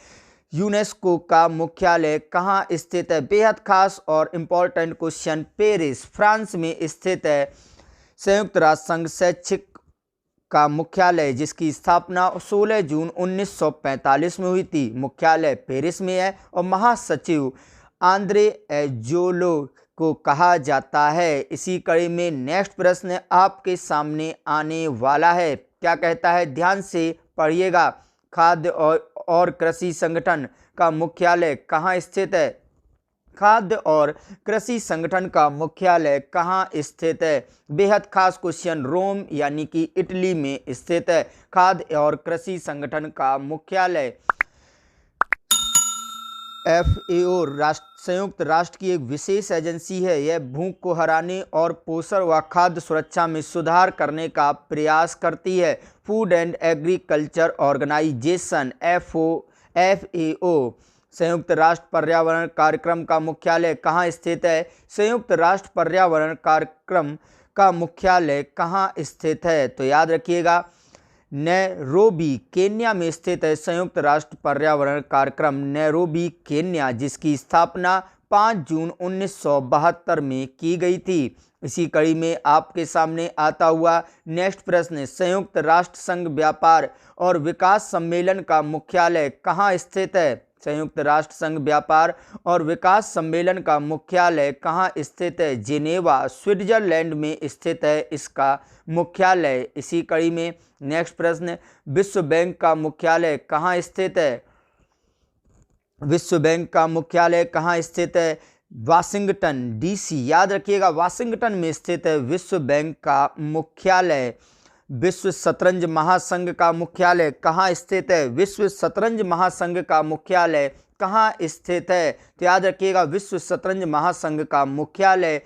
यूनेस्को का मुख्यालय कहाँ स्थित है? बेहद खास और इम्पॉर्टेंट क्वेश्चन, पेरिस फ्रांस में स्थित है संयुक्त राष्ट्र संघ शैक्षिक का मुख्यालय, जिसकी स्थापना 16 जून 1945 में हुई थी। मुख्यालय पेरिस में है और महासचिव आंद्रे एजोलो को कहा जाता है। इसी कड़ी में नेक्स्ट प्रश्न आपके सामने आने वाला है। क्या कहता है, ध्यान से पढ़िएगा। खाद्य और कृषि संगठन का मुख्यालय कहाँ स्थित है? खाद्य और कृषि संगठन का मुख्यालय कहाँ स्थित है? बेहद खास क्वेश्चन, रोम यानी कि इटली में स्थित है खाद्य और कृषि संगठन का मुख्यालय। FAO संयुक्त राष्ट्र की एक विशेष एजेंसी है। यह भूख को हराने और पोषण व खाद्य सुरक्षा में सुधार करने का प्रयास करती है। Food and agriculture organization FAO। संयुक्त राष्ट्र पर्यावरण कार्यक्रम का मुख्यालय कहाँ स्थित है? संयुक्त राष्ट्र पर्यावरण कार्यक्रम का मुख्यालय कहाँ स्थित है? तो याद रखिएगा, नैरोबी केन्या में स्थित है संयुक्त राष्ट्र पर्यावरण कार्यक्रम, नैरोबी केन्या, जिसकी स्थापना 5 जून 1972 में की गई थी। इसी कड़ी में आपके सामने आता हुआ नेक्स्ट प्रश्न, संयुक्त राष्ट्र संघ व्यापार और विकास सम्मेलन का मुख्यालय कहाँ स्थित है? संयुक्त राष्ट्र संघ व्यापार और विकास सम्मेलन का मुख्यालय कहाँ स्थित है? जिनेवा स्विट्जरलैंड में स्थित है इसका मुख्यालय। इसी कड़ी में नेक्स्ट प्रश्न, विश्व बैंक का मुख्यालय कहाँ स्थित है? विश्व बैंक का मुख्यालय कहाँ स्थित है? Washington DC। याद रखिएगा, वाशिंगटन में स्थित है विश्व बैंक का मुख्यालय। विश्व शतरंज महासंघ का मुख्यालय कहाँ स्थित है? विश्व शतरंज महासंघ का मुख्यालय कहाँ स्थित है? तो याद रखिएगा, विश्व शतरंज महासंघ का मुख्यालय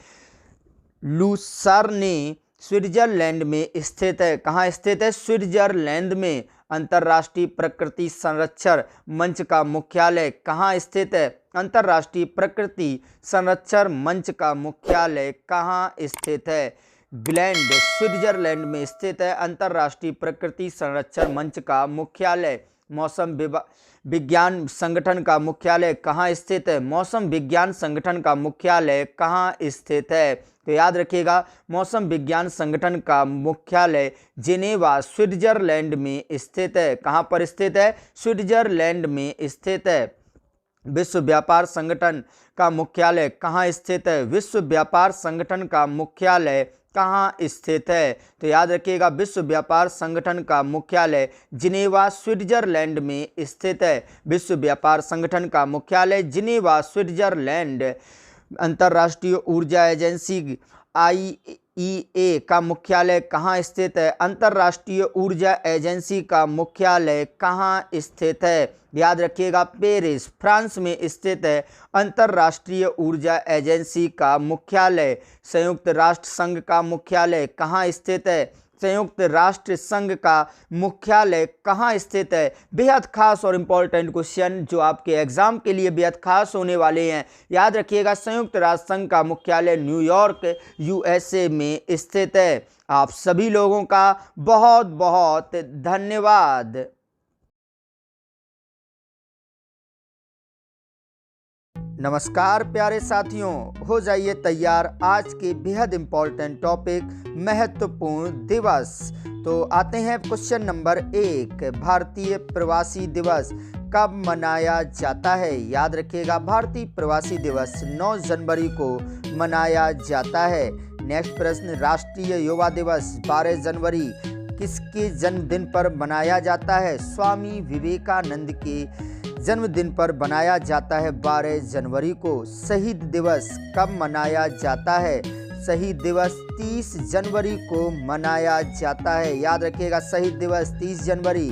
लुसार्ने स्विट्जरलैंड में स्थित है। कहाँ स्थित है? स्विट्जरलैंड में। अंतर्राष्ट्रीय प्रकृति संरक्षण मंच का मुख्यालय कहाँ स्थित है? अंतर्राष्ट्रीय प्रकृति संरक्षण मंच का मुख्यालय कहाँ स्थित है? ग्लैंड स्विट्जरलैंड में स्थित है अंतर्राष्ट्रीय प्रकृति संरक्षण मंच का मुख्यालय। मौसम विज्ञान संगठन का मुख्यालय कहाँ स्थित है? मौसम विज्ञान संगठन का मुख्यालय कहाँ स्थित है? तो याद रखिएगा, मौसम विज्ञान संगठन का मुख्यालय जिनेवा स्विट्जरलैंड में स्थित है। कहाँ पर स्थित है? स्विट्जरलैंड में स्थित है। विश्व व्यापार संगठन का मुख्यालय कहाँ स्थित है? विश्व व्यापार संगठन का मुख्यालय कहाँ स्थित है? तो याद रखिएगा, विश्व व्यापार संगठन का मुख्यालय जिनेवा स्विट्जरलैंड में स्थित है। विश्व व्यापार संगठन का मुख्यालय जिनेवा स्विट्जरलैंड। अंतर्राष्ट्रीय ऊर्जा एजेंसी IEA का मुख्यालय कहाँ स्थित है? अंतर्राष्ट्रीय ऊर्जा एजेंसी का मुख्यालय कहाँ स्थित है? याद रखिएगा, पेरिस फ्रांस में स्थित है अंतर्राष्ट्रीय ऊर्जा एजेंसी का मुख्यालय। संयुक्त राष्ट्र संघ का मुख्यालय कहाँ स्थित है? संयुक्त राष्ट्र संघ का मुख्यालय कहाँ स्थित है? बेहद खास और इम्पोर्टेंट क्वेश्चन जो आपके एग्जाम के लिए बेहद खास होने वाले हैं। याद रखिएगा, संयुक्त राष्ट्र संघ का मुख्यालय न्यूयॉर्क USA में स्थित है। आप सभी लोगों का बहुत बहुत धन्यवाद। नमस्कार प्यारे साथियों, हो जाइए तैयार आज के बेहद इम्पोर्टेंट टॉपिक महत्वपूर्ण दिवस। तो आते हैं क्वेश्चन नंबर 1, भारतीय प्रवासी दिवस कब मनाया जाता है? याद रखिएगा, भारतीय प्रवासी दिवस 9 जनवरी को मनाया जाता है। नेक्स्ट प्रश्न, राष्ट्रीय युवा दिवस 12 जनवरी किसके जन्मदिन पर मनाया जाता है? स्वामी विवेकानंद के जन्मदिन पर मनाया जाता है 12 जनवरी को। शहीद दिवस कब मनाया जाता है? शहीद दिवस 30 जनवरी को मनाया जाता है। याद रखिएगा, शहीद दिवस 30 जनवरी।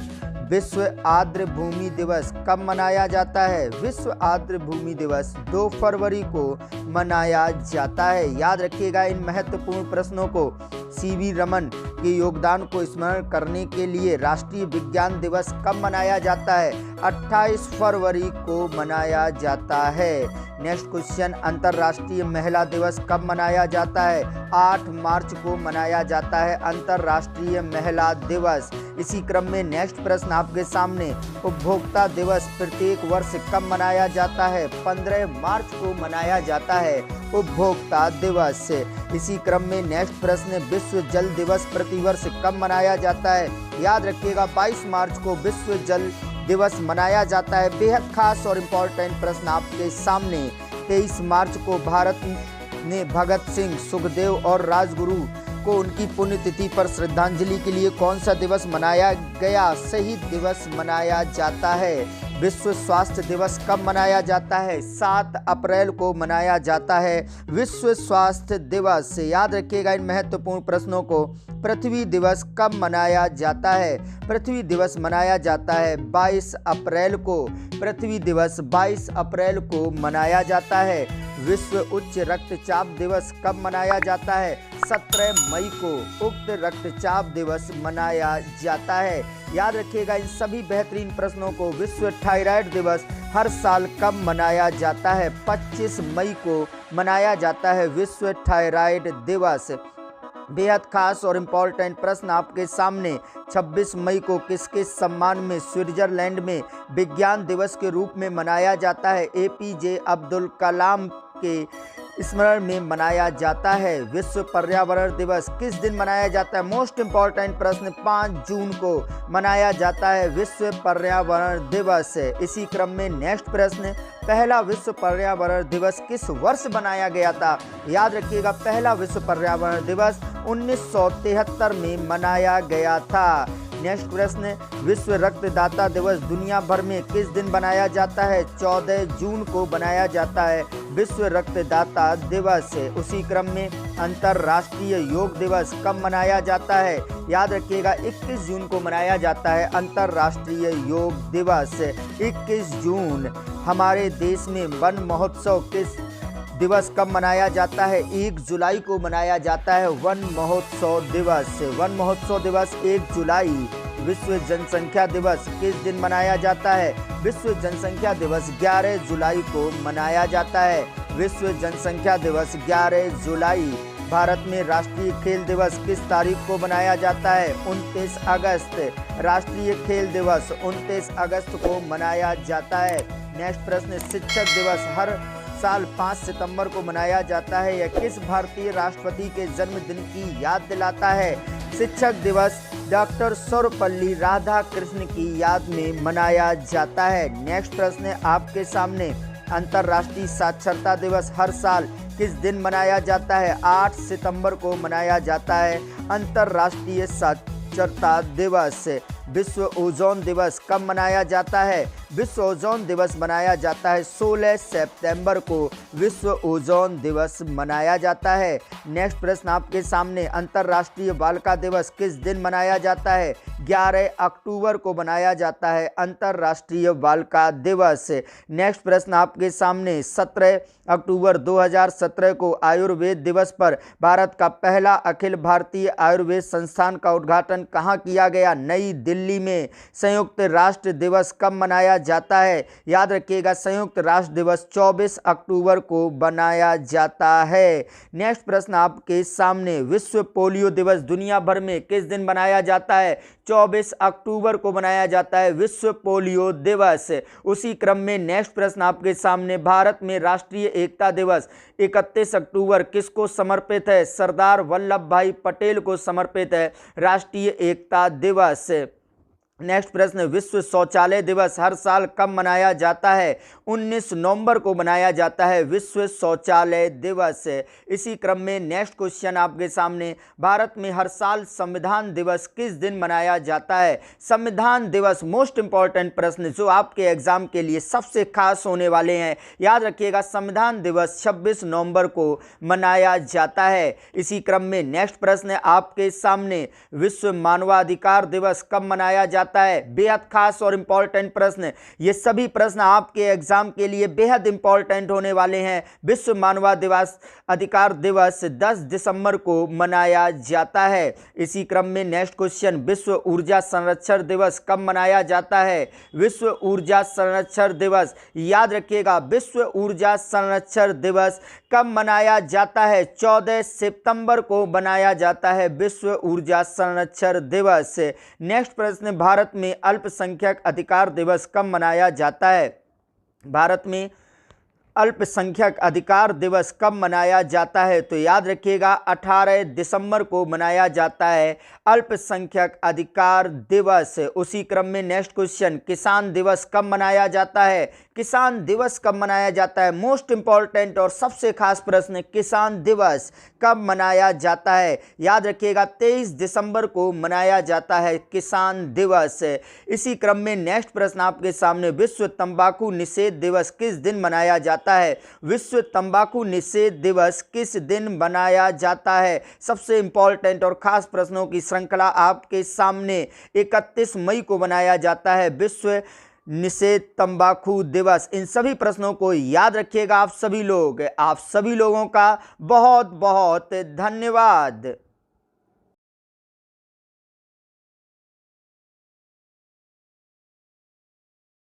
विश्व आर्द्र भूमि दिवस कब मनाया जाता है? विश्व आर्द्र भूमि दिवस 2 फरवरी को मनाया जाता है। याद रखिएगा, इन महत्वपूर्ण प्रश्नों को CV रमन के योगदान को स्मरण करने के लिए राष्ट्रीय विज्ञान दिवस कब मनाया जाता है? 28 फरवरी को मनाया जाता है। नेक्स्ट क्वेश्चन, अंतर्राष्ट्रीय महिला दिवस कब मनाया जाता है? 8 मार्च को मनाया जाता है अंतर्राष्ट्रीय महिला दिवस। इसी क्रम में नेक्स्ट प्रश्न आपके सामने, उपभोक्ता दिवस प्रत्येक वर्ष कब मनाया जाता है? 15 मार्च को मनाया जाता है उपभोक्ता दिवस। इसी क्रम में नेक्स्ट प्रश्न, विश्व जल दिवस प्रतिवर्ष कब मनाया जाता है? याद रखिएगा, 22 मार्च को विश्व जल दिवस मनाया जाता है। बेहद खास और इम्पोर्टेंट प्रश्न आपके सामने, 23 मार्च को भारत ने भगत सिंह, सुखदेव और राजगुरु को उनकी पुण्यतिथि पर श्रद्धांजलि के लिए कौन सा दिवस मनाया गया? शहीद दिवस मनाया जाता है। विश्व स्वास्थ्य दिवस कब मनाया जाता है? 7 अप्रैल को मनाया जाता है विश्व स्वास्थ्य दिवस। याद रखिएगा इन महत्वपूर्ण प्रश्नों को। पृथ्वी दिवस कब मनाया जाता है? पृथ्वी दिवस मनाया जाता है 22 अप्रैल को। पृथ्वी दिवस 22 अप्रैल को मनाया जाता है। विश्व उच्च रक्तचाप दिवस कब मनाया जाता है? 17 मई को उक्त रक्तचाप दिवस मनाया जाता है। याद रखिएगा इन सभी बेहतरीन प्रश्नों को। विश्व थायराइड दिवस हर साल कब मनाया जाता है? 25 मई को मनाया जाता है विश्व थायराइड दिवस। बेहद खास और इम्पोर्टेंट प्रश्न आपके सामने, 26 मई को किसके सम्मान में स्विट्जरलैंड में विज्ञान दिवस के रूप में मनाया जाता है? APJ अब्दुल कलाम के स्मरण में मनाया जाता है। विश्व पर्यावरण दिवस किस दिन मनाया जाता है? मोस्ट इम्पॉर्टेंट प्रश्न, 5 जून को मनाया जाता है विश्व पर्यावरण दिवस। इसी क्रम में नेक्स्ट प्रश्न, पहला विश्व पर्यावरण दिवस किस वर्ष मनाया गया था? याद रखिएगा, पहला विश्व पर्यावरण दिवस 1973 में मनाया गया था। नेक्स्ट प्रश्न, विश्व रक्तदाता दिवस दुनिया भर में किस दिन मनाया जाता है? 14 जून को मनाया जाता है विश्व रक्तदाता दिवस। उसी क्रम में अंतर्राष्ट्रीय योग दिवस कब मनाया जाता है? याद रखिएगा 21 जून को मनाया जाता है अंतर्राष्ट्रीय योग दिवस। 21 जून। हमारे देश में वन महोत्सव किस दिवस कब मनाया जाता है? 1 जुलाई को मनाया जाता है वन महोत्सव दिवस। वन महोत्सव दिवस 1 जुलाई। विश्व जनसंख्या दिवस किस दिन मनाया जाता है? विश्व जनसंख्या दिवस 11 जुलाई को मनाया जाता है। विश्व जनसंख्या दिवस 11 जुलाई। भारत में राष्ट्रीय खेल दिवस किस तारीख को मनाया जाता है? 29 अगस्त। राष्ट्रीय खेल दिवस 29 अगस्त को मनाया जाता है। नेक्स्ट प्रश्न, शिक्षक दिवस हर साल 5 सितंबर को मनाया जाता है। यह किस भारतीय राष्ट्रपति के जन्मदिन की याद दिलाता है? शिक्षक दिवस डॉक्टर सर्वपल्ली राधाकृष्णन की याद में मनाया जाता है। नेक्स्ट प्रश्न है आपके सामने, अंतर्राष्ट्रीय साक्षरता दिवस हर साल किस दिन मनाया जाता है? 8 सितंबर को मनाया जाता है अंतर्राष्ट्रीय साक्षरता दिवस। विश्व ओजोन दिवस कब मनाया जाता है? विश्व ओजोन दिवस मनाया जाता है 16 सितंबर को विश्व ओजोन दिवस मनाया जाता है। नेक्स्ट प्रश्न आपके सामने, अंतर्राष्ट्रीय बालिका दिवस किस दिन मनाया जाता है? 11 अक्टूबर को मनाया जाता है अंतर्राष्ट्रीय बालिका दिवस। नेक्स्ट प्रश्न आपके सामने, 17 अक्टूबर 2017 को आयुर्वेद दिवस पर भारत का पहला अखिल भारतीय आयुर्वेद संस्थान का उद्घाटन कहाँ किया गया? नई दिल्ली में। संयुक्त राष्ट्र दिवस कब मनाया जाता है? याद रखिएगा, संयुक्त राष्ट्र दिवस 24 अक्टूबर को मनाया जाता है। नेक्स्ट प्रश्न आपके सामने, विश्व पोलियो दिवस दुनिया भर में किस दिन मनाया जाता है? 24 अक्टूबर को मनाया जाता है विश्व पोलियो दिवस। उसी क्रम में नेक्स्ट प्रश्न आपके सामने, भारत में राष्ट्रीय एकता दिवस 31 अक्टूबर किसको समर्पित है? सरदार वल्लभ भाई पटेल को समर्पित है राष्ट्रीय एकता दिवस। नेक्स्ट प्रश्न, विश्व शौचालय दिवस हर साल कब मनाया जाता है? 19 नवंबर को मनाया जाता है विश्व शौचालय दिवस। इसी क्रम में नेक्स्ट क्वेश्चन आपके सामने, भारत में हर साल संविधान दिवस किस दिन मनाया जाता है? संविधान दिवस मोस्ट इंपॉर्टेंट प्रश्न जो आपके एग्जाम के लिए सबसे खास होने वाले हैं। याद रखिएगा, संविधान दिवस 26 नवंबर को मनाया जाता है। इसी क्रम में नेक्स्ट प्रश्न आपके सामने, विश्व मानवाधिकार दिवस कब मनाया जाता है? बेहद खास और इंपॉर्टेंट प्रश्न। ये सभी प्रश्न आपके एग्जाम के लिए बेहद इंपॉर्टेंट होने वाले हैं। विश्व मानवाधिकार दिवस 10 दिसंबर को मनाया जाता है। इसी क्रम में नेक्स्ट क्वेश्चन, विश्व ऊर्जा संरक्षण दिवस कब मनाया जाता है? विश्व ऊर्जा संरक्षण दिवस, याद रखिएगा, विश्व ऊर्जा संरक्षण दिवस कब मनाया जाता है? 14 सितंबर को मनाया जाता है विश्व ऊर्जा संरक्षण दिवस। नेक्स्ट प्रश्न, भारत में अल्पसंख्यक अधिकार दिवस कब मनाया जाता है? भारत में अल्पसंख्यक अधिकार दिवस कब मनाया जाता है? तो याद रखिएगा, 18 दिसंबर को मनाया जाता है अल्पसंख्यक अधिकार दिवस। उसी क्रम में नेक्स्ट क्वेश्चन, किसान दिवस कब मनाया जाता है? किसान दिवस कब मनाया जाता है? मोस्ट इंपॉर्टेंट और सबसे खास प्रश्न, किसान दिवस कब मनाया जाता है? याद रखिएगा, 23 दिसंबर को मनाया जाता है किसान दिवस। इसी क्रम में नेक्स्ट प्रश्न आपके सामने, विश्व तंबाकू निषेध दिवस किस दिन मनाया जाता है? विश्व तंबाकू निषेध दिवस किस दिन मनाया जाता है? सबसे इंपॉर्टेंट और खास प्रश्नों की श्रृंखला आपके सामने, 31 मई को मनाया जाता है विश्व निषेध तंबाकू दिवस। इन सभी प्रश्नों को याद रखिएगा आप सभी लोग। आप सभी लोगों का बहुत बहुत धन्यवाद।